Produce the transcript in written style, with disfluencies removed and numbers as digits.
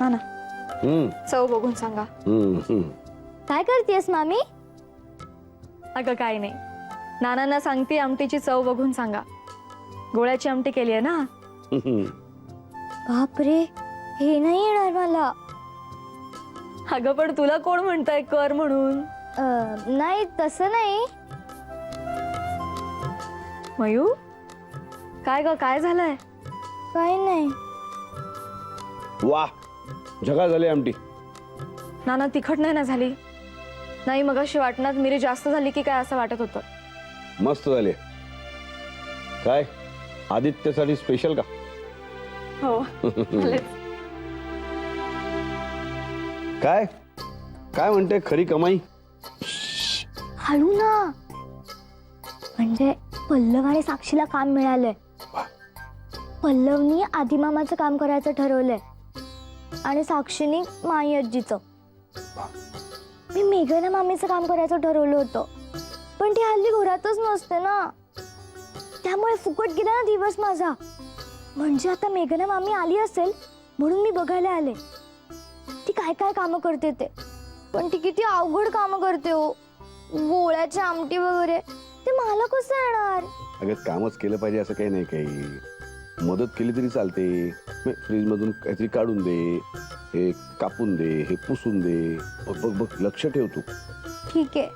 ना चव बघून सांगा. काय करतेस मामी? अगं काय नाही, नानांना सांगते आमटीची चव बघून सांगा. गोळ्याची आमटी केली आहे ना. बापरे, हे नाही येणार मला. अगं पण तुला कोण म्हणतंय कर म्हणून? नाही तसं नाही. मयू, काय ग, काय झालंय? काही नाही. वाह, झगा झाली आमटी. नाना तिखट नाही ना झाली? नाही, मग अशी वाटणार मिरी जास्त झाली की काय असं वाटत होतं. मस्त झाले. काय आदित्यसाठी स्पेशल का? हो. काय काय म्हणते खरी कमाई? हळू ना. म्हणजे पल्लव आणि साक्षीला काम मिळालंय. पल्लवनी आदिमामाचं काम करायचं ठरवलंय आणि साक्षीनी माई आजीचं. मी मेघना मामीचं काम करायचं ठरवलं होतं, पण ती हल्ली घरातच नसते ना, त्यामुळे फुकट गेला ना दिवस माझा. म्हणजे आता मेघना मामी आली असेल म्हणून मी बघायला आले ती काय काय कामं करते ते. पण ती किती अवघड कामं करते हो. गोळ्याची आमटी वगैरे ते मला कसं येणार? अगं कामच केलं पाहिजे असं काही नाही. काही मदत केली तरी चालते. फ्रीज मधून काहीतरी काढून दे, हे कापून दे, हे पुसून दे. बघ बघ बघ, लक्ष ठेव तू. ठीक आहे.